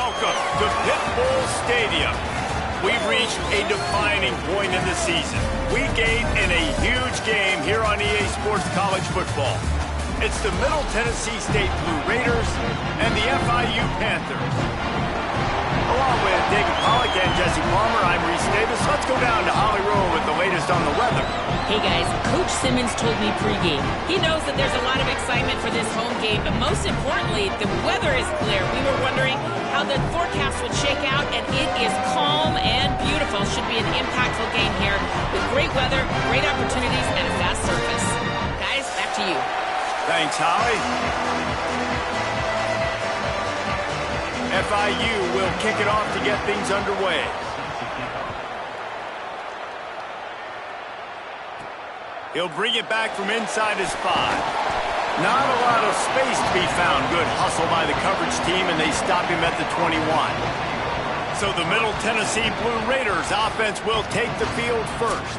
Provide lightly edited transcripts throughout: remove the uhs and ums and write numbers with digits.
Welcome to Pit Bull Stadium. We've reached a defining point in the season. Week 8 in a huge game here on EA Sports College Football. It's the Middle Tennessee State Blue Raiders and the FIU Panthers. Along with David Pollack and Jesse Palmer, I'm Reese Davis. Let's go down to Holly Rowe with the latest on the weather. Hey guys, Coach Simmons told me pregame. He knows that there's a lot of excitement for this home game, but most importantly, the weather is clear. We were wondering how the forecast would shake out, and it is calm and beautiful. Should be an impactful game here with great weather, great opportunities, and a fast surface. Guys, back to you. Thanks, Holly. FIU will kick it off to get things underway. He'll bring it back from inside his 5. Not a lot of space to be found. Good hustle by the coverage team, and they stop him at the 21. So the Middle Tennessee Blue Raiders offense will take the field first.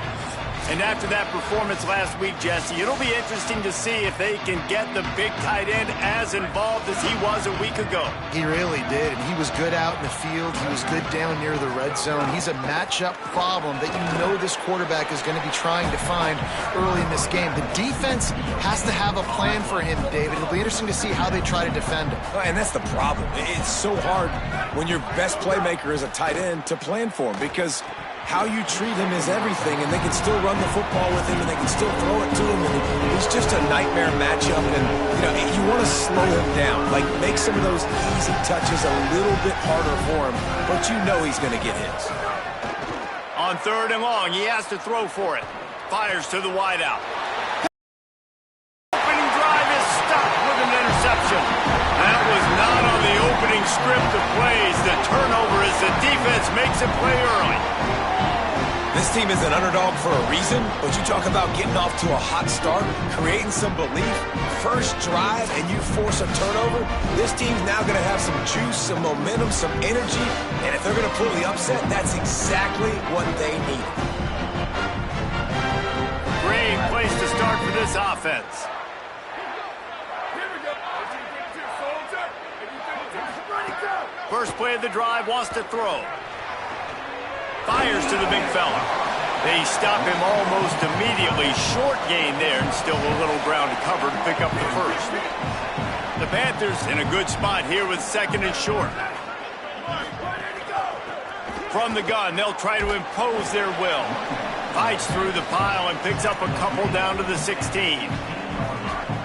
And after that performance last week, Jesse, it'll be interesting to see if they can get the big tight end as involved as he was a week ago. He really did, and he was good out in the field. He was good down near the red zone. He's a matchup problem that you know this quarterback is going to be trying to find early in this game. The defense has to have a plan for him, David. It'll be interesting to see how they try to defend him. And that's the problem. It's so hard when your best playmaker is a tight end to plan for him, because how you treat him is everything, and they can still run the football with him, and they can still throw it to him, and he's just a nightmare matchup. And you want to slow him down, like make some of those easy touches a little bit harder for him, but you know he's going to get his. On 3rd and long, he has to throw for it. Fires to the wideout. Opening drive is stopped with an interception. That was not on the opening script of plays. The turnover as the defense makes it play early. This team is an underdog for a reason, but you talk about getting off to a hot start, creating some belief, first drive, and you force a turnover. This team's now going to have some juice, some momentum, some energy, and if they're going to pull the upset, that's exactly what they need. Great place to start for this offense. First play of the drive, wants to throw. Fires to the big fella. They stop him almost immediately. Short gain there, and still a little ground to cover to pick up the first. The Panthers in a good spot here with 2nd and short. From the gun, they'll try to impose their will. Fights through the pile and picks up a couple down to the 16.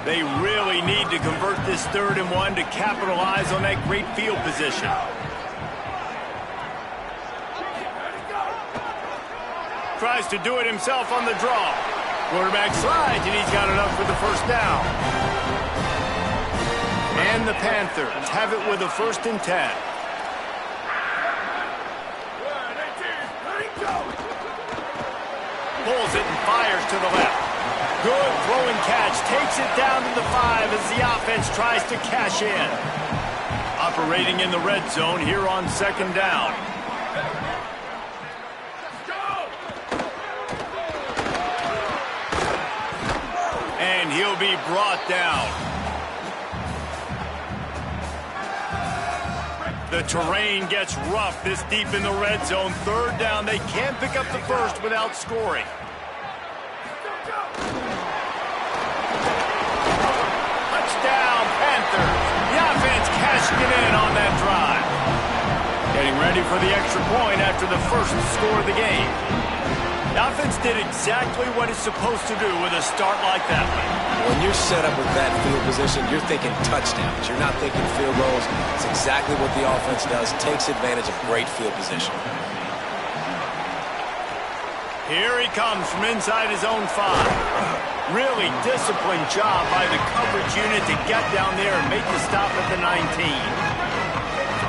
They really need to convert this 3rd and 1 to capitalize on that great field position. Tries to do it himself on the draw. Quarterback slides, and he's got enough for the first down. And the Panthers have it with a 1st and 10. Pulls it and fires to the left. Good throwing catch. Takes it down to the 5 as the offense tries to cash in. Operating in the red zone here on 2nd down. And he'll be brought down. The terrain gets rough this deep in the red zone. 3rd down. They can't pick up the first without scoring. Touchdown, Panthers. The offense cashing it in on that drive. Getting ready for the extra point after the first score of the game. The offense did exactly what it's supposed to do with a start like that one. When you're set up with that field position, you're thinking touchdowns. You're not thinking field goals. It's exactly what the offense does. Takes advantage of great field position. Here he comes from inside his own 5. Really disciplined job by the coverage unit to get down there and make the stop at the 19.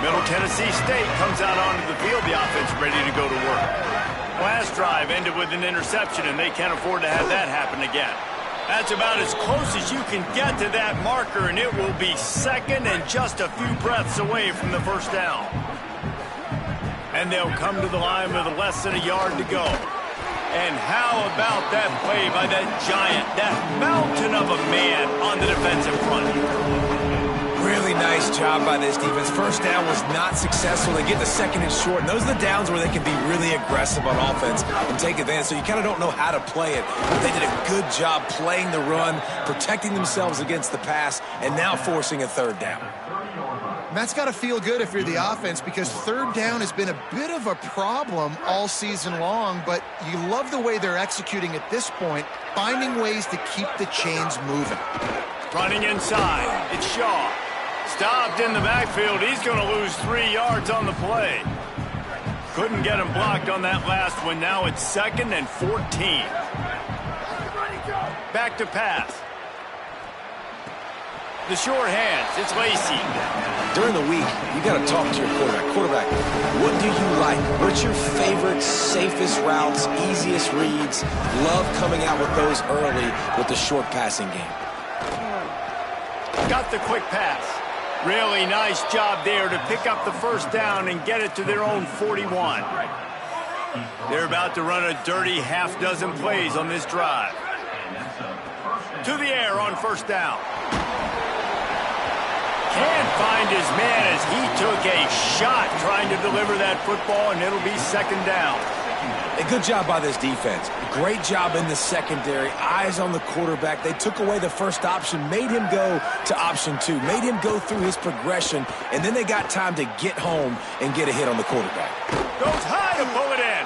Middle Tennessee State comes out onto the field. The offense ready to go to work. Last drive ended with an interception, and they can't afford to have that happen again. That's about as close as you can get to that marker, and it will be 2nd and just a few breaths away from the first down. And they'll come to the line with less than a yard to go. And how about that play by that giant, that mountain of a man on the defensive front? Really nice job by this defense. First down was not successful. They get the second and short, and those are the downs where they can be really aggressive on offense and take advantage. So you kind of don't know how to play it, but they did a good job playing the run, protecting themselves against the pass, and now forcing a third down. And that's got to feel good if you're the offense, because third down has been a bit of a problem all season long, but you love the way they're executing at this point, finding ways to keep the chains moving. Running inside, it's Shaw. Stopped in the backfield. He's going to lose 3 yards on the play. Couldn't get him blocked on that last one. Now it's 2nd and 14. Back to pass. The short hands, it's Lacy. During the week, you got to talk to your quarterback. Quarterback, what do you like? What's your favorite, safest routes, easiest reads? Love coming out with those early with the short passing game. Got the quick pass. Really nice job there to pick up the first down and get it to their own 41. They're about to run a dirty half-dozen plays on this drive. To the air on first down. Can't find his man as he took a shot trying to deliver that football, and it'll be 2nd down. A good job by this defense. Great job in the secondary. Eyes on the quarterback. They took away the first option, made him go to option 2, made him go through his progression, and then they got time to get home and get a hit on the quarterback. Goes high to pull it in.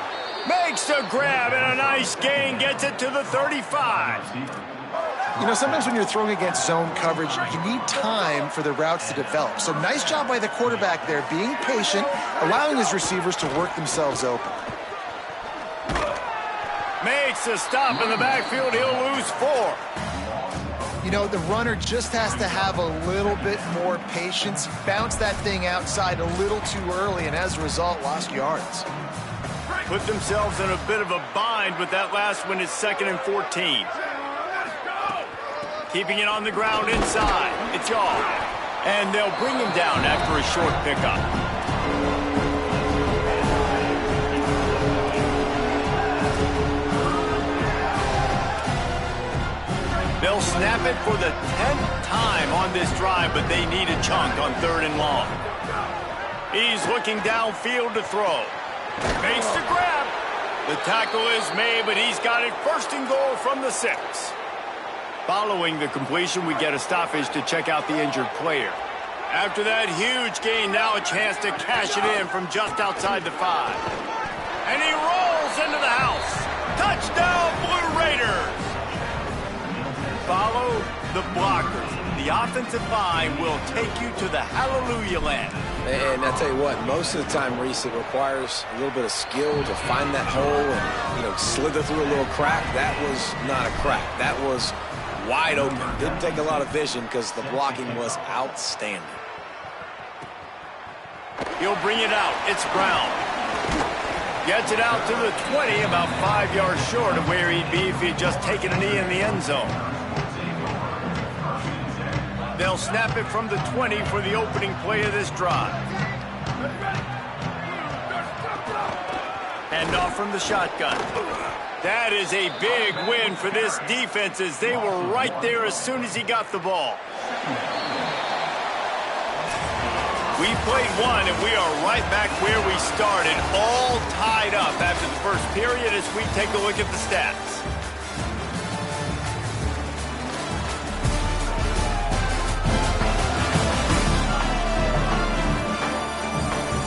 Makes the grab, and a nice gain gets it to the 35. You know, sometimes when you're throwing against zone coverage, you need time for the routes to develop. So nice job by the quarterback there, being patient, allowing his receivers to work themselves open. Makes a stop in the backfield. He'll lose 4. You know, the runner just has to have a little bit more patience. He bounced that thing outside a little too early, and as a result, lost yards. Put themselves in a bit of a bind with that last one. It's 2nd and 14. Keeping it on the ground inside. It's Yaw. And they'll bring him down after a short pickup. They'll snap it for the 10th time on this drive, but they need a chunk on 3rd and long. He's looking downfield to throw. Makes the grab. The tackle is made, but he's got it 1st and goal from the 6. Following the completion, we get a stoppage to check out the injured player. After that huge gain, now a chance to cash it in from just outside the 5. And he rolls into the house. Touchdown, Blue Raiders! Follow the blockers. The offensive line will take you to the hallelujah land. And I tell you what, most of the time, Reese, it requires a little bit of skill to find that hole and, slither through a little crack. That was not a crack. That was wide open. Didn't take a lot of vision because the blocking was outstanding. He'll bring it out. It's Brown. Gets it out to the 20, about 5 yards short of where he'd be if he'd just taken a knee in the end zone. They'll snap it from the 20 for the opening play of this drive. Hand off from the shotgun. That is a big win for this defense as they were right there as soon as he got the ball. We played one, and we are right back where we started, all tied up after the first period as we take a look at the stats.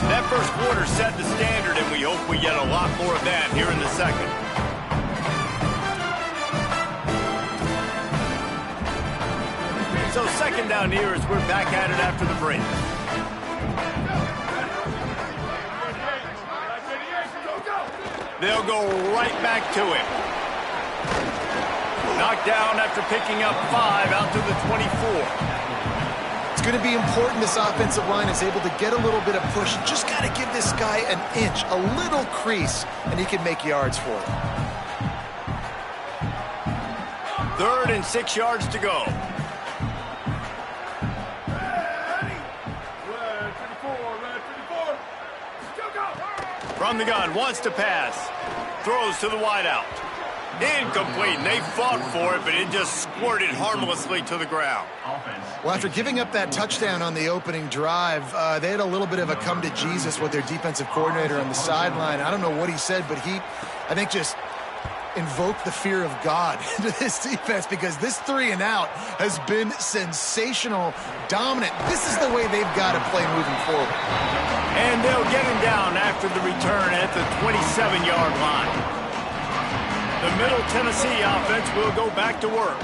That first quarter set the standard, and we hope we get a lot more of that here in the second. So 2nd down here as we're back at it after the break. They'll go right back to him. Knocked down after picking up 5 out to the 24. It's going to be important this offensive line is able to get a little bit of push. Just got to give this guy an inch, a little crease, and he can make yards for it. 3rd and 6 yards to go. From the gun, wants to pass. Throws to the wideout. Incomplete, and they fought for it, but it just squirted harmlessly to the ground. Well, after giving up that touchdown on the opening drive, they had a little bit of a come to Jesus with their defensive coordinator on the sideline. I don't know what he said, but he, I think, just invoked the fear of God into this defense, because this 3-and-out has been sensational, dominant. This is the way they've got to play moving forward. And they'll get him down after the return at the 27-yard line. The Middle Tennessee offense will go back to work.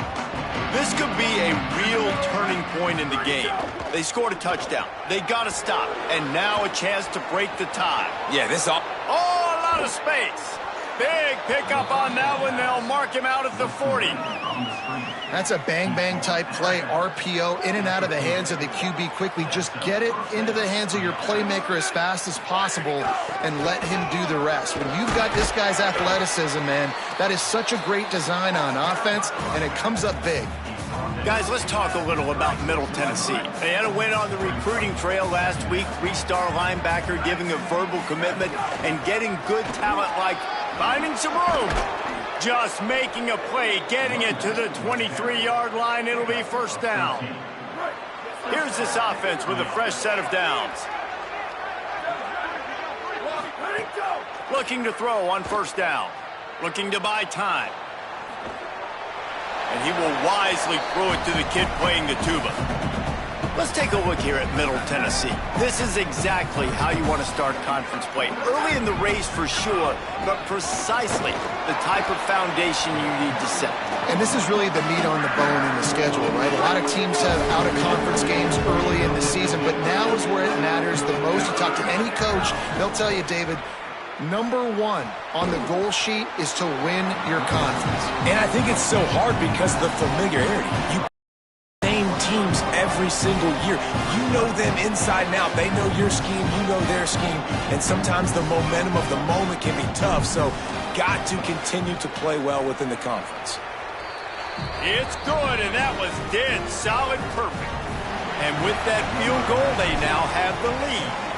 This could be a real turning point in the game. They scored a touchdown. They got to stop. And now a chance to break the tie. Yeah, this all... Oh, a lot of space. Big pickup on that one. They'll mark him out at the 40. That's a bang-bang type play, RPO, in and out of the hands of the QB quickly. Just get it into the hands of your playmaker as fast as possible and let him do the rest. When you've got this guy's athleticism, man, that is such a great design on offense, and it comes up big. Guys, let's talk a little about Middle Tennessee. They had a win on the recruiting trail last week. 3-star linebacker giving a verbal commitment and getting good talent like finding some room. Just making a play, getting it to the 23-yard line. It'll be first down. Here's this offense with a fresh set of downs. Looking to throw on first down. Looking to buy time. And he will wisely throw it to the kid playing the tuba. Let's take a look here at Middle Tennessee. This is exactly how you want to start conference play. Early in the race for sure, but precisely the type of foundation you need to set. And this is really the meat on the bone in the schedule, right? A lot of teams have out-of-conference games early in the season, but now is where it matters the most. You talk to any coach, they'll tell you, David, number one on the goal sheet is to win your conference. And I think it's so hard because of the familiarity. You same teams every single year. You know them inside and out. They know your scheme, you know their scheme, and sometimes the momentum of the moment can be tough, so got to continue to play well within the conference. It's good, and that was dead solid perfect. And with that field goal, they now have the lead.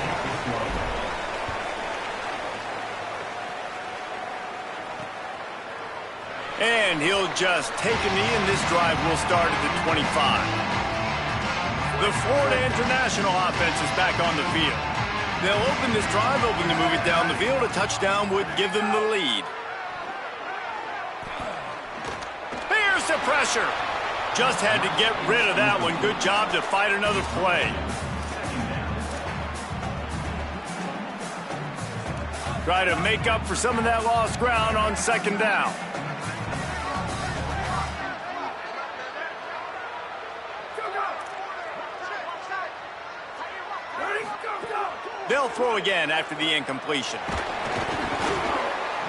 And he'll just take a knee, and this drive will start at the 25. The Florida International offense is back on the field. They'll open this drive, hoping to move it down the field. A touchdown would give them the lead. Here's the pressure. Just had to get rid of that one. Good job to fight another play. Try to make up for some of that lost ground on second down. They'll throw again after the incompletion.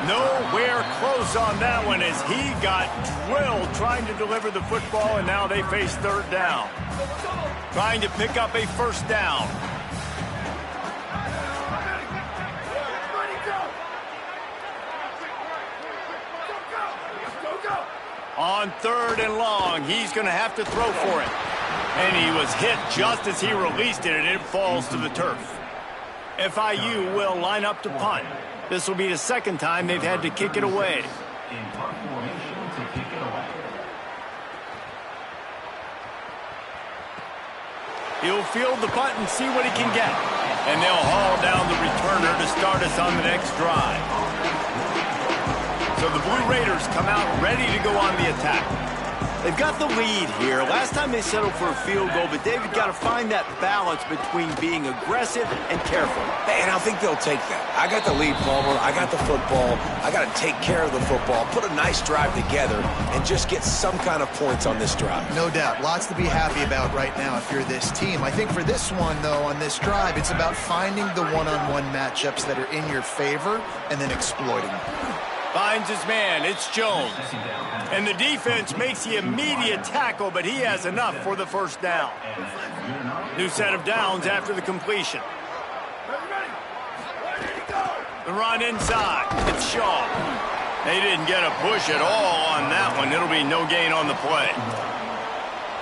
Nowhere close on that one as he got drilled trying to deliver the football, and now they face third down. Trying to pick up a first down. On third and long, he's going to have to throw for it. And he was hit just as he released it, and it falls to the turf. FIU will line up to punt. This will be the second time they've had to kick it away. He'll field the punt and see what he can get. And they'll haul down the returner to start us on the next drive. So the Blue Raiders come out ready to go on the attack. They've got the lead here. Last time they settled for a field goal, but David got to find that balance between being aggressive and careful. And I think they'll take that. I got the lead, Palmer. I got the football. I got to take care of the football, put a nice drive together, and just get some kind of points on this drive. No doubt. Lots to be happy about right now if you're this team. I think for this one, though, on this drive, it's about finding the one-on-one matchups that are in your favor and then exploiting them. Finds his man. It's Jones. And the defense makes the immediate tackle, but he has enough for the first down. New set of downs after the completion. The run inside. It's Shaw. They didn't get a push at all on that one. It'll be no gain on the play.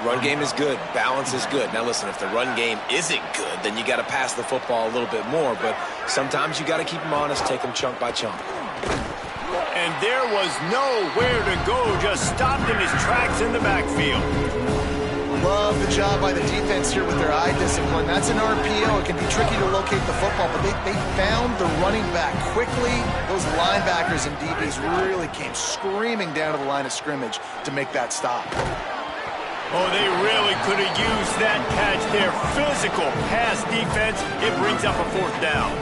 Run game is good. Balance is good. Now, listen, if the run game isn't good, then you got to pass the football a little bit more. But sometimes you got to keep them honest, take them chunk by chunk. And there was nowhere to go, just stopped in his tracks in the backfield. Love the job by the defense here with their eye discipline. That's an RPO. It can be tricky to locate the football, but they found the running back quickly. Those linebackers and DBs really came screaming down to the line of scrimmage to make that stop. Oh, they really could have used that catch there. Physical pass defense. It brings up a 4th down.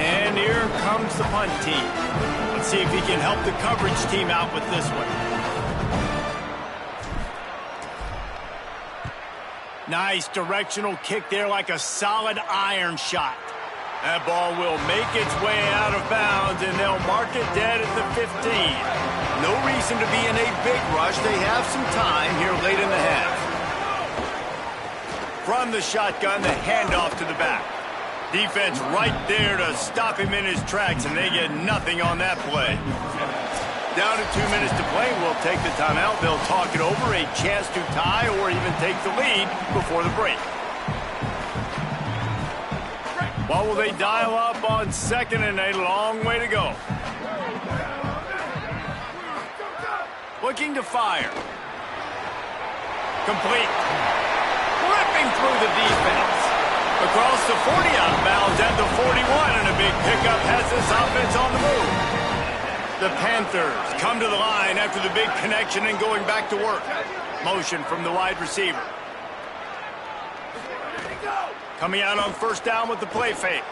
And here comes the punt team. Let's see if he can help the coverage team out with this one. Nice directional kick there like a solid iron shot. That ball will make its way out of bounds, and they'll mark it dead at the 15. No reason to be in a big rush. They have some time here late in the half. From the shotgun, the handoff to the back. Defense right there to stop him in his tracks, and they get nothing on that play. Down to 2 minutes to play. We'll take the timeout. They'll talk it over, a chance to tie or even take the lead before the break. What will they dial up on 2nd and a long way to go? Looking to fire. Complete. Ripping through the defense. Across the 40 out of bounds at the 41, and a big pickup has this offense on the move. The Panthers come to the line after the big connection and going back to work. Motion from the wide receiver. Coming out on 1st down with the play fake.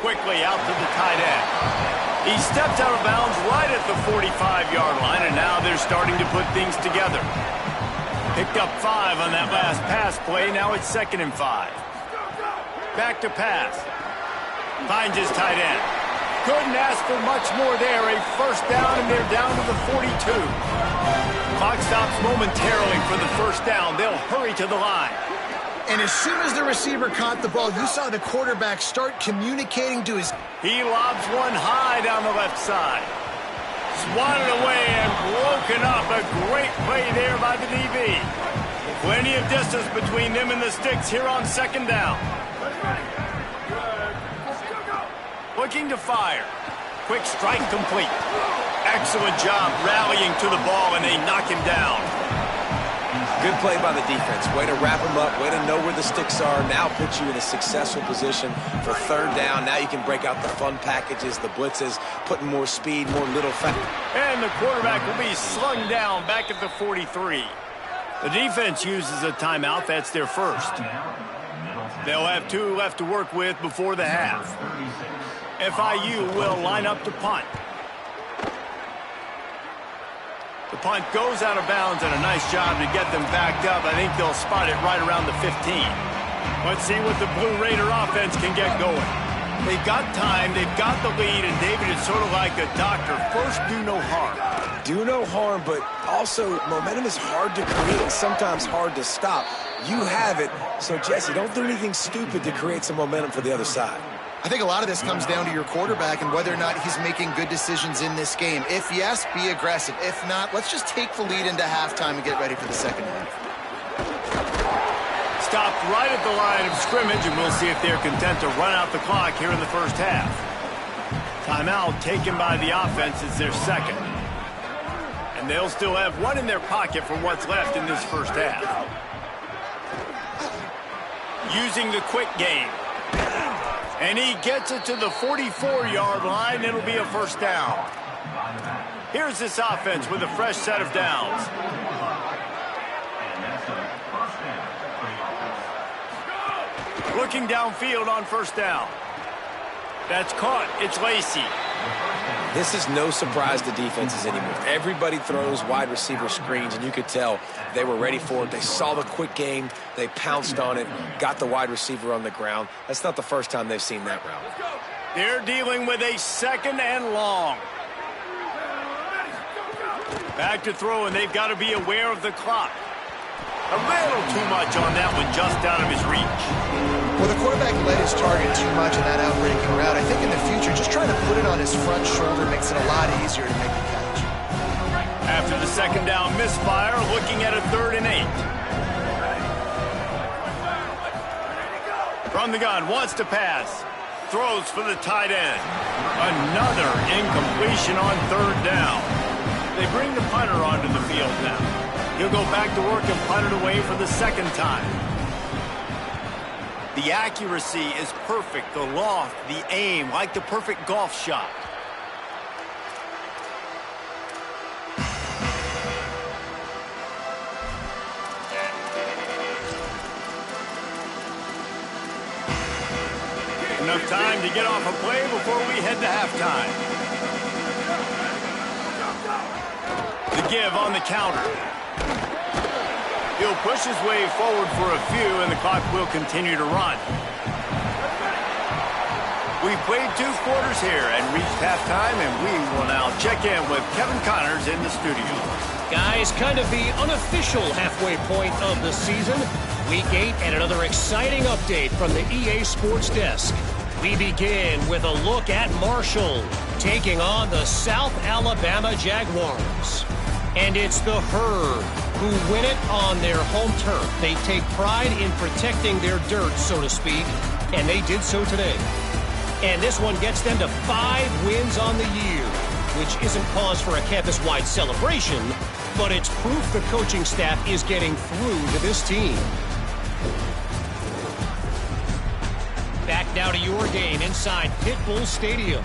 Quickly out to the tight end. He stepped out of bounds right at the 45-yard line, and now they're starting to put things together. Picked up 5 on that last pass play. Now it's 2nd and 5. Back to pass. Finds his tight end. Couldn't ask for much more there. A 1st down, and they're down to the 42. Clock stops momentarily for the 1st down. They'll hurry to the line. And as soon as the receiver caught the ball, you saw the quarterback start communicating to his... He lobs one high down the left side. Swatted away and broken up. A great play there by the DB. Plenty of distance between them and the sticks here on 2nd down. Looking to fire. Quick strike complete. Excellent job rallying to the ball, and they knock him down. Good play by the defense. Way to wrap him up. Way to know where the sticks are. Now put you in a successful position for 3rd down. Now you can break out the fun packages, the blitzes, putting more speed, more little fat. And the quarterback will be slung down back at the 43. The defense uses a timeout. That's their 1st. They'll have 2 left to work with before the half. FIU will line up to punt. The punt goes out of bounds, and a nice job to get them backed up. I think they'll spot it right around the 15. Let's see what the Blue Raider offense can get going. They've got time, they've got the lead, and David is sort of like a doctor. First, do no harm. Do no harm, but also momentum is hard to create and sometimes hard to stop. You have it, so Jesse, don't do anything stupid to create some momentum for the other side. I think a lot of this comes down to your quarterback and whether or not he's making good decisions in this game. If yes, be aggressive. If not, let's just take the lead into halftime and get ready for the 2nd half. Stopped right at the line of scrimmage, and we'll see if they're content to run out the clock here in the 1st half. Timeout taken by the offense. It's their 2nd. And they'll still have 1 in their pocket for what's left in this 1st half. Using the quick game. And he gets it to the 44-yard line. It'll be a 1st down. Here's this offense with a fresh set of downs. Looking downfield on 1st down. That's caught. It's Lacey. This is no surprise to defenses anymore. Everybody throws wide receiver screens, and you could tell they were ready for it. They saw the quick game. They pounced on it, got the wide receiver on the ground. That's not the first time they've seen that route. They're dealing with a 2nd and long. Back to throw, and they've got to be aware of the clock. A little too much on that one, just out of his reach. Well, the quarterback led his target too much in that outbreaking route. I think in the future, just trying to put it on his front shoulder makes it a lot easier to make the catch. After the 2nd down misfire, looking at a 3rd and 8. From the gun, wants to pass. throws for the tight end. Another incompletion on third down. They bring the punter onto the field now. He'll go back to work and punt it away for the second time. The accuracy is perfect. The loft, the aim, like the perfect golf shot. Enough time to get off a play before we head to halftime. The give on the counter. He'll push his way forward for a few, and the clock will continue to run. We've played 2 quarters here and reached halftime, and we will now check in with Kevin Connors in the studio. Guys, kind of the unofficial halfway point of the season. Week 8 and another exciting update from the EA Sports Desk. We begin with a look at Marshall taking on the South Alabama Jaguars. And it's the Herd who win it on their home turf. They take pride in protecting their dirt, so to speak, and they did so today. And this one gets them to 5 wins on the year, which isn't cause for a campus-wide celebration, but it's proof the coaching staff is getting through to this team. Back now to your game inside Pitbull Stadium.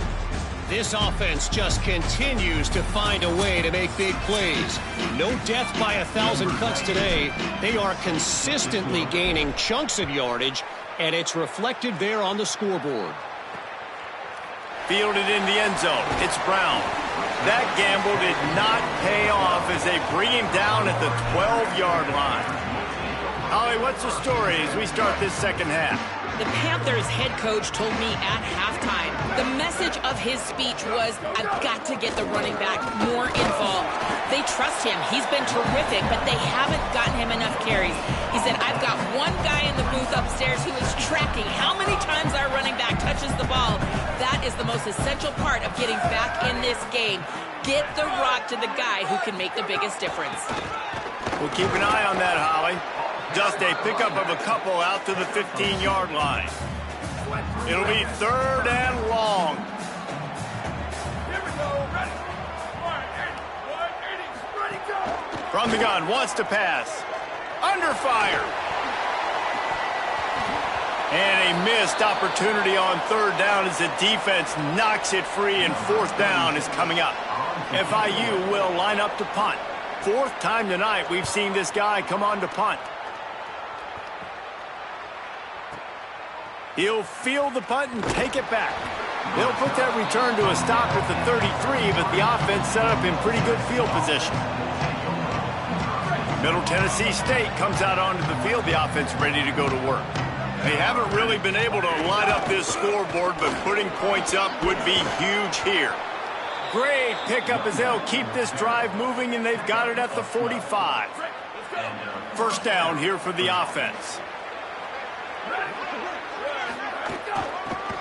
This offense just continues to find a way to make big plays. No death by 1,000 cuts today. They are consistently gaining chunks of yardage, and it's reflected there on the scoreboard. Fielded in the end zone. It's Brown. That gamble did not pay off as they bring him down at the 12-yard line. Holly, what's the story as we start this second half? The Panthers head coach told me at halftime the message of his speech was, I've got to get the running back more involved. They trust him. He's been terrific, but they haven't gotten him enough carries. He said, I've got one guy in the booth upstairs who is tracking how many times our running back touches the ball. That is the most essential part of getting back in this game. Get the rock to the guy who can make the biggest difference. We'll keep an eye on that, Holly. Just a pickup of a couple out to the 15-yard line. It'll be 3rd and long. Here we go. Ready. 180. Ready, go. From the gun, wants to pass. Under fire. And a missed opportunity on 3rd down as the defense knocks it free, and 4th down is coming up. FIU will line up to punt. 4th time tonight we've seen this guy come on to punt. He'll field the punt and take it back. They'll put that return to a stop at the 33, but the offense set up in pretty good field position. Middle Tennessee State comes out onto the field, the offense ready to go to work. They haven't really been able to light up this scoreboard, but putting points up would be huge here. Great pickup as they'll keep this drive moving, and they've got it at the 45. 1st down here for the offense.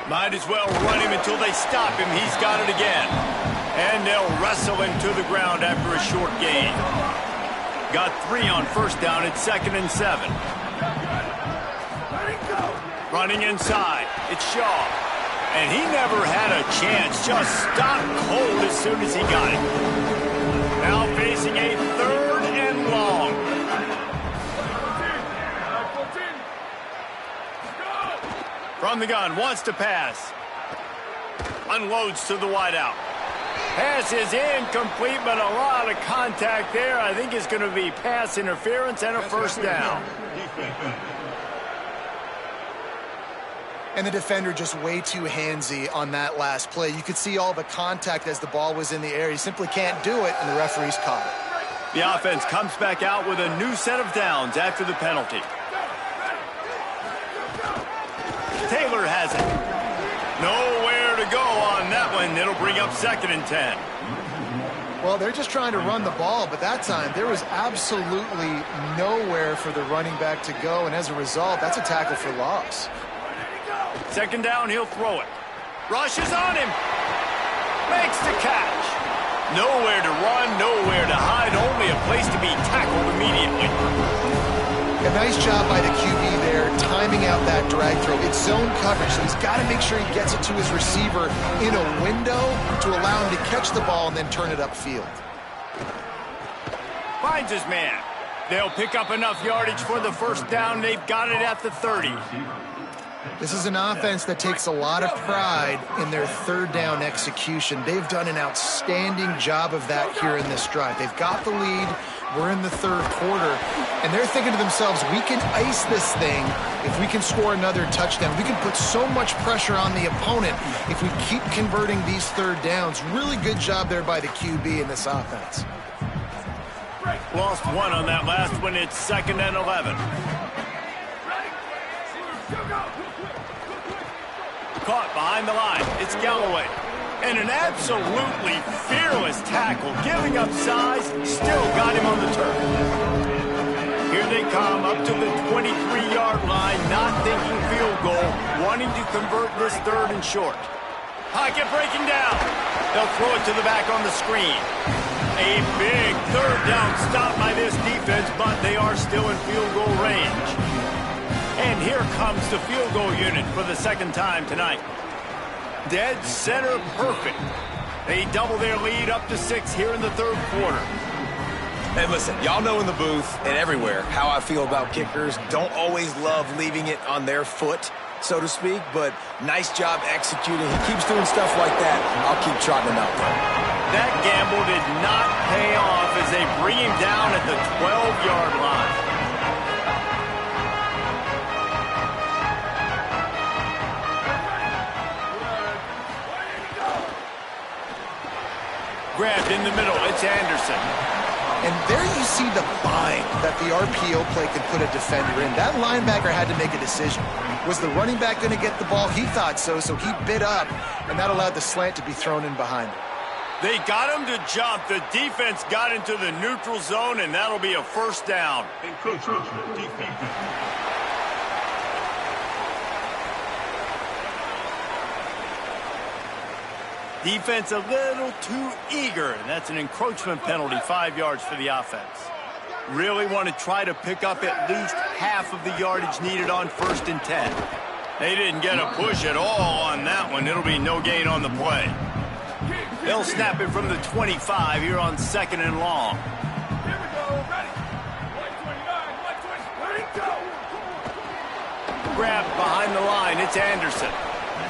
Might as well run him until they stop him. He's got it again. And they'll wrestle him to the ground after a short gain. Got 3 on 1st down. It's 2nd and 7. Running inside. It's Shaw. And he never had a chance. Just stopped cold as soon as he got it. Now facing a 3rd and long. From the gun, wants to pass. Unloads to the wideout. Pass is incomplete, but a lot of contact there. I think it's going to be pass interference and a 1st down. And the defender just way too handsy on that last play. You could see all the contact as the ball was in the air. He simply can't do it, and the referees caught it. The offense comes back out with a new set of downs after the penalty. Taylor has it. Nowhere to go on that one. It'll bring up 2nd and 10. Well, they're just trying to run the ball, but that time there was absolutely nowhere for the running back to go, and as a result, that's a tackle for loss. 2nd down, he'll throw it. Rushes on him. Makes the catch. Nowhere to run, nowhere to hide, only a place to be tackled immediately. A nice job by the QB there, timing out that drag throw. It's zone coverage, so he's got to make sure he gets it to his receiver in a window to allow him to catch the ball and then turn it upfield. Finds his man. They'll pick up enough yardage for the first down. They've got it at the 30. This is an offense that takes a lot of pride in their third down execution. They've done an outstanding job of that here in this drive. They've got the lead. We're in the third quarter, and they're thinking to themselves, we can ice this thing if we can score another touchdown. We can put so much pressure on the opponent if we keep converting these third downs. Really good job there by the QB in this offense. Lost one on that last one. It's 2nd and 11. Caught behind the line. It's Galloway. And an absolutely fearless tackle. Giving up size, still got him on the turf. Here they come up to the 23-yard line, not thinking field goal, wanting to convert this 3rd and short. Pocket breaking down. They'll throw it to the back on the screen. A big 3rd down stop by this defense, but they are still in field goal range. And here comes the field goal unit for the 2nd time tonight. Dead center perfect. They double their lead up to 6 here in the 3rd quarter. And listen, y'all know in the booth and everywhere how I feel about kickers. Don't always love leaving it on their foot, so to speak, but nice job executing. He keeps doing stuff like that. I'll keep trotting him out there. That gamble did not pay off as they bring him down at the 12-yard line. Grabbed in the middle, it's Anderson. And there you see the bind that the RPO play can put a defender in. That linebacker had to make a decision. Was the running back going to get the ball? He thought so, so he bit up, and that allowed the slant to be thrown in behind him. They got him to jump. The defense got into the neutral zone, and that'll be a 1st down. Defense a little too eager, and that's an encroachment penalty, 5 yards for the offense. Really want to try to pick up at least half of the yardage needed on 1st and 10. They didn't get a push at all on that one. It'll be no gain on the play. They'll snap it from the 25 here on 2nd and long. Here we go. Ready. 129, 120. Ready, go. Grabbed behind the line. It's Anderson.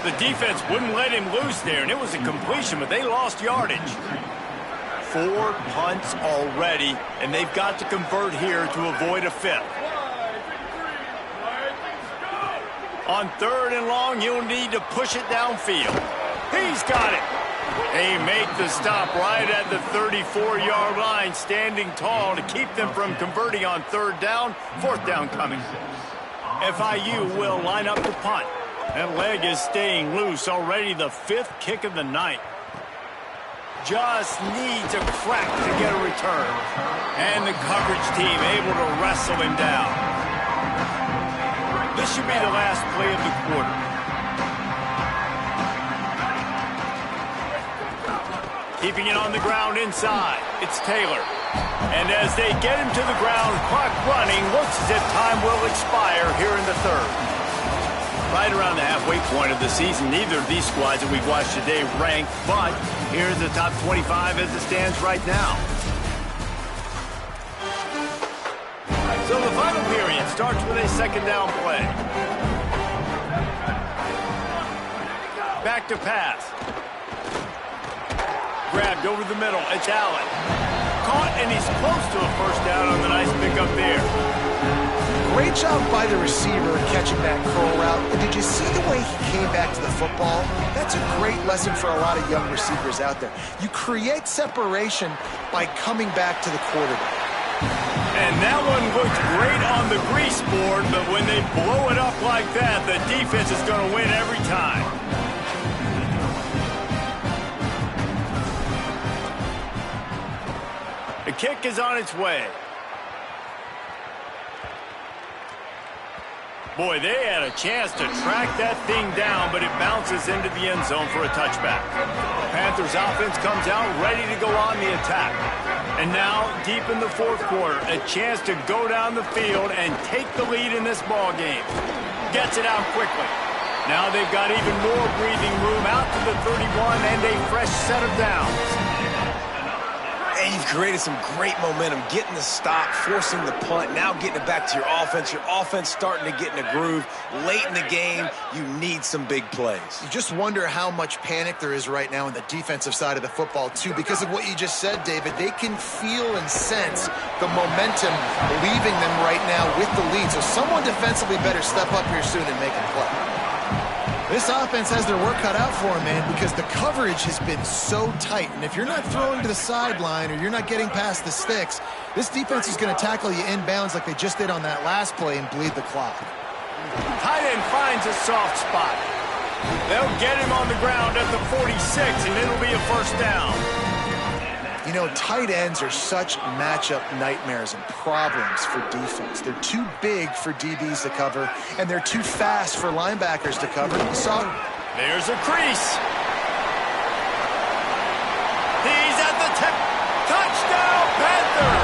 The defense wouldn't let him loose there, and it was a completion, but they lost yardage. 4 punts already, and they've got to convert here to avoid a 5th. On 3rd and long, you'll need to push it downfield. He's got it. They make the stop right at the 34-yard line, standing tall to keep them from converting on 3rd down. 4th down coming. FIU will line up to punt. That leg is staying loose. Already the 5th kick of the night. Just needs a crack to get a return. And the coverage team able to wrestle him down. This should be the last play of the quarter. Keeping it on the ground inside. It's Taylor. And as they get him to the ground, clock running, looks as if time will expire here in the 3rd. Right around the halfway point of the season, neither of these squads that we've watched today rank, but here's the top 25 as it stands right now. So the final period starts with a 2nd down play. Back to pass. Grabbed over the middle. It's Allen. Caught, and he's close to a 1st down on the nice pickup there. Great job by the receiver catching that curl route. And did you see the way he came back to the football? That's a great lesson for a lot of young receivers out there. You create separation by coming back to the quarterback. And that one looked great on the grease board, but when they blow it up like that, the defense is going to win every time. The kick is on its way. Boy, they had a chance to track that thing down, but it bounces into the end zone for a touchback. Panthers offense comes out ready to go on the attack. And now, deep in the 4th quarter, a chance to go down the field and take the lead in this ball game. gets it out quickly. Now they've got even more breathing room out to the 31 and a fresh set of downs. And you've created some great momentum, getting the stop, forcing the punt, now getting it back to your offense. Your offense starting to get in a groove. Late in the game, you need some big plays. You just wonder how much panic there is right now on the defensive side of the football, too, because of what you just said, David. They can feel and sense the momentum leaving them right now with the lead. So someone defensively better step up here soon and make a play. This offense has their work cut out for them, man, because the coverage has been so tight. And if you're not throwing to the sideline or you're not getting past the sticks, this defense is going to tackle you inbounds like they just did on that last play and bleed the clock. Tight end finds a soft spot. They'll get him on the ground at the 46, and it'll be a first down. You know, tight ends are such matchup nightmares and problems for defense. They're too big for DBs to cover, and they're too fast for linebackers to cover. So there's a crease. He's at the tip. Touchdown, Panther!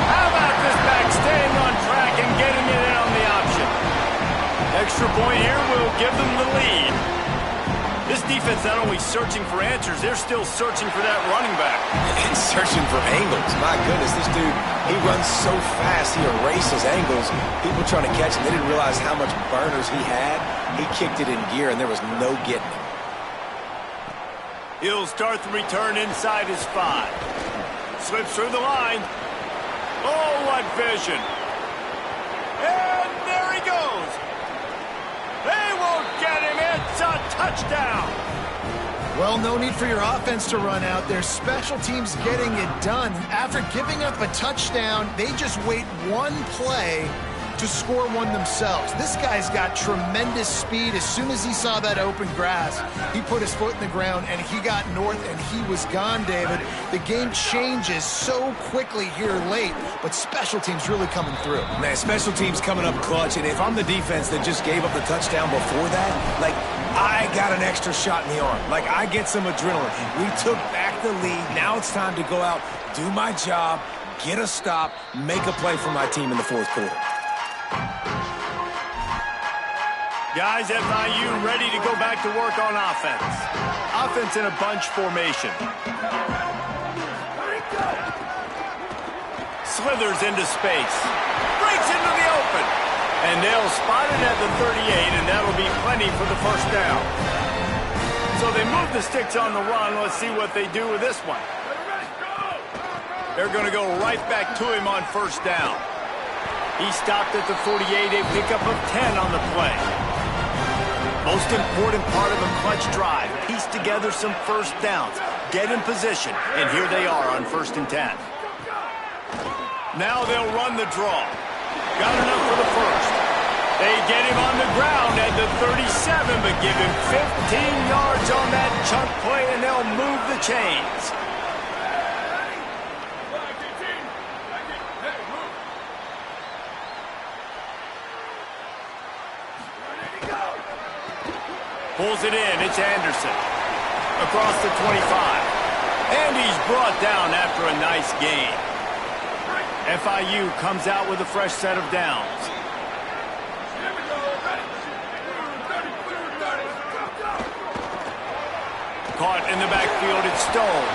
How about this back staying on track and getting it in on the option? Extra point here will give them the lead. This defense not only searching for answers, they're still searching for that running back. And searching for angles. My goodness, this dude, he runs so fast, he erases angles. People trying to catch him, they didn't realize how much burners he had. He kicked it in gear, and there was no getting him. He'll start the return inside his 5. Slips through the line. Oh, what vision. And there he goes. They won't get him. It's a touchdown. well, no need for your offense to run out. Their special teams getting it done. After giving up a touchdown, they just wait one play to score one themselves. This guy's got tremendous speed. As soon as he saw that open grass, he put his foot in the ground, and he got north, and he was gone, David. The game changes so quickly here late, but special teams really coming through. Man, special teams coming up clutch, and if I'm the defense that just gave up the touchdown before that, like, I got an extra shot in the arm. Like, I get some adrenaline. We took back the lead. Now it's time to go out, do my job, get a stop, make a play for my team in the fourth quarter. Guys, FIU ready to go back to work on offense. Offense in a bunch formation. Slithers into space. Breaks into the open. And they'll spot it at the 38, and that'll be plenty for the first down. So they move the sticks on the run. Let's see what they do with this one. They're going to go right back to him on first down. He stopped at the 48, a pickup of 10 on the play. Most important part of a clutch drive, piece together some first downs, get in position, and here they are on 1st and 10. Now they'll run the draw. Got enough for the first. They get him on the ground at the 37, but give him 15 yards on that chunk play, and they'll move the chains. Pulls it in. It's Anderson. Across the 25. And he's brought down after a nice gain. FIU comes out with a fresh set of downs. Caught in the backfield. It's Stone.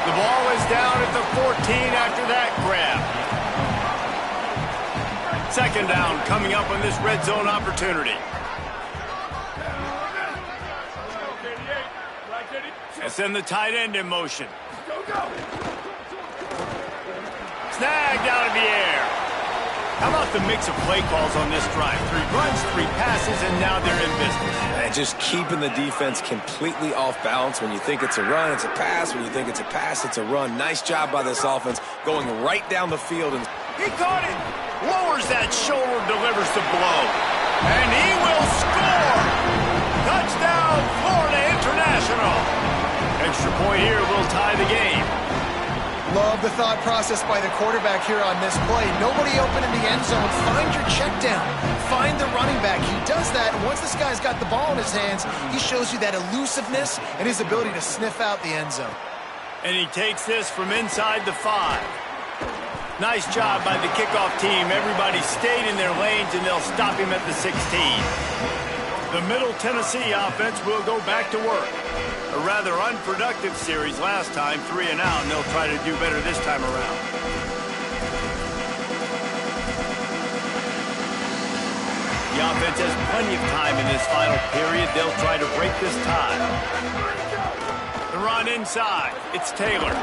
The ball is down at the 14 after that grab. Second down coming up on this red zone opportunity. And send the tight end in motion. Snagged out of the air. How about the mix of play calls on this drive? 3 runs, 3 passes, and now they're in business. And just keeping the defense completely off balance. When you think it's a run, it's a pass. When you think it's a pass, it's a run. Nice job by this offense going right down the field. And he caught it. Lowers that shoulder, delivers the blow. And he will score. Touchdown, Florida International. Extra point here will tie the game. Love the thought process by the quarterback here on this play. Nobody open in the end zone. Find your check down. Find the running back. He does that, and once this guy's got the ball in his hands, he shows you that elusiveness and his ability to sniff out the end zone. And he takes this from inside the 5. Nice job by the kickoff team. Everybody stayed in their lanes, and they'll stop him at the 16. The Middle Tennessee offense will go back to work. A rather unproductive series last time, 3 and out, and they'll try to do better this time around. The offense has plenty of time in this final period. They'll try to break this tie. The run inside. It's Taylor.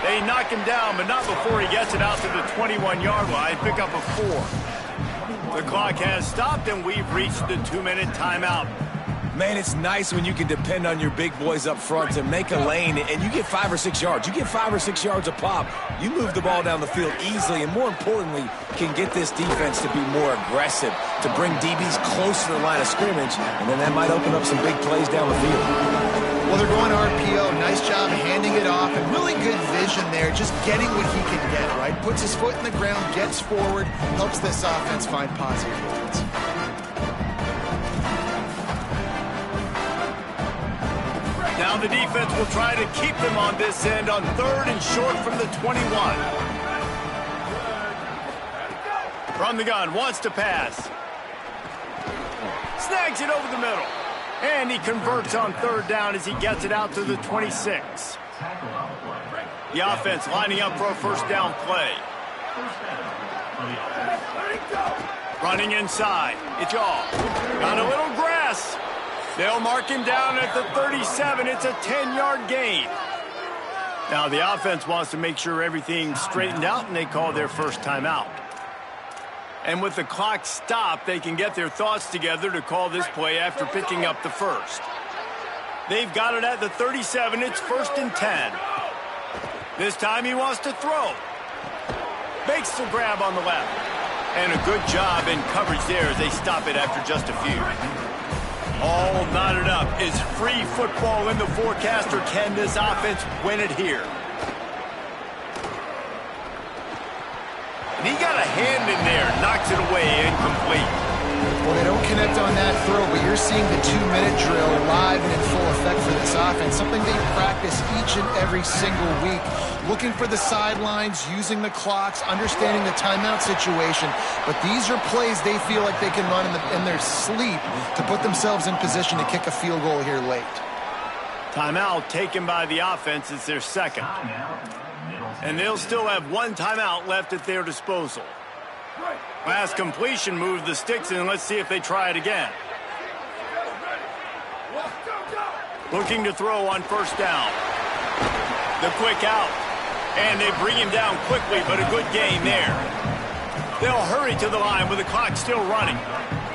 They knock him down, but not before he gets it out to the 21-yard line. Pick up a 4. The clock has stopped, and we've reached the 2-minute timeout. Man, it's nice when you can depend on your big boys up front to make a lane, and you get 5 or 6 yards. You get 5 or 6 yards a pop. You move the ball down the field easily, and more importantly, can get this defense to be more aggressive, to bring DBs close to the line of scrimmage, and then that might open up some big plays down the field. Well, they're going RPO. Nice job handing it off, and really good vision there, just getting what he can get, right? Puts his foot in the ground, gets forward, helps this offense find positive points. Now the defense will try to keep them on this end on 3rd and short from the 21. From the gun, wants to pass. Snags it over the middle. And he converts on 3rd down as he gets it out to the 26. The offense lining up for a first down play. Running inside. It's all. Got a little grass. They'll mark him down at the 37. It's a 10-yard gain. Now the offense wants to make sure everything's straightened out, and they call their first timeout. And with the clock stopped, they can get their thoughts together to call this play after picking up the first. They've got it at the 37. It's 1st and 10. This time he wants to throw. Makes the grab on the left. And a good job in coverage there as they stop it after just a few. All knotted up. Is free football in the forecast, or can this offense win it here? And he got a hand in there, knocks it away, incomplete. Well, they don't connect on that throw, but you're seeing the 2-minute drill live and in full effect for this offense, something they practice each and every single week, looking for the sidelines, using the clocks, understanding the timeout situation. But these are plays they feel like they can run in their sleep to put themselves in position to kick a field goal here late. Timeout taken by the offense. It's their second. And they'll still have 1 timeout left at their disposal. Last completion moved the sticks in. Let's see if they try it again. Looking to throw on first down. The quick out. And they bring him down quickly, but a good gain there. They'll hurry to the line with the clock still running.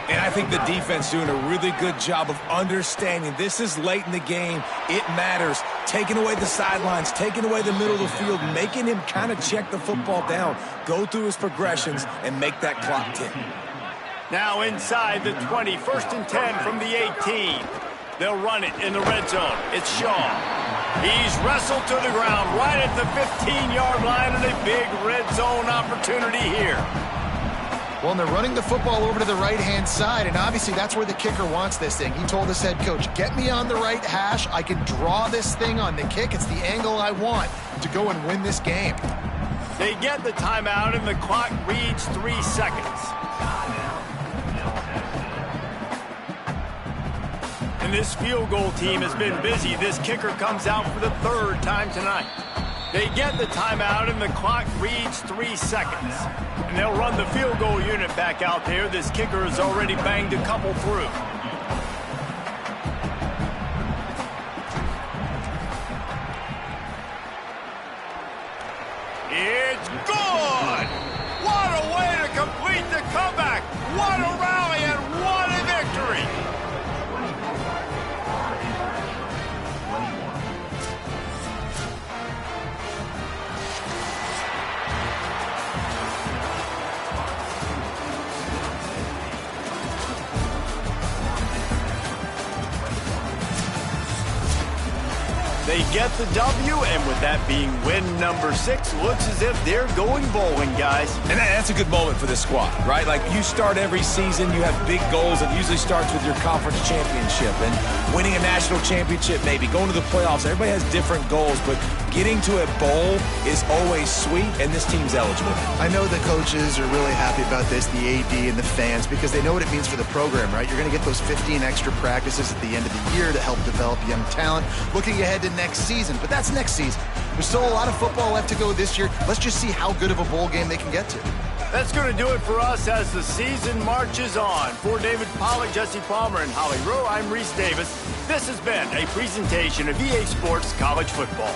And I think the defense doing a really good job of understanding this is late in the game. It matters. Taking away the sidelines, taking away the middle of the field, making him kind of check the football down, go through his progressions, and make that clock tick. Now inside the 20, 1st and 10 from the 18. They'll run it in the red zone. It's Shaw. He's wrestled to the ground right at the 15-yard line, and a big red zone opportunity here. Well, and they're running the football over to the right-hand side, and obviously that's where the kicker wants this thing. He told his head coach, get me on the right hash. I can draw this thing on the kick. It's the angle I want to go and win this game. They get the timeout, and the clock reads 3 seconds. And this field goal team has been busy. This kicker comes out for the 3rd time tonight. They get the timeout, and the clock reads 3 seconds. And they'll run the field goal unit back out there. This kicker has already banged a couple through. It's good! What a way to complete the comeback! What a rally and what a victory! They get the W, and with that being win number 6, looks as if they're going bowling, guys. And that's a good moment for this squad, right? Like, you start every season, you have big goals. It usually starts with your conference championship and winning a national championship, maybe going to the playoffs. Everybody has different goals, but Getting to a bowl is always sweet, and this team's eligible. I know the coaches are really happy about this, the AD and the fans, because they know what it means for the program, right? You're going to get those 15 extra practices at the end of the year to help develop young talent, looking ahead to next season. But that's next season. There's still a lot of football left to go this year. Let's just see how good of a bowl game they can get to. That's going to do it for us as the season marches on. For David Pollack, Jesse Palmer, and Holly Rowe, I'm Reese Davis. This has been a presentation of EA Sports College Football.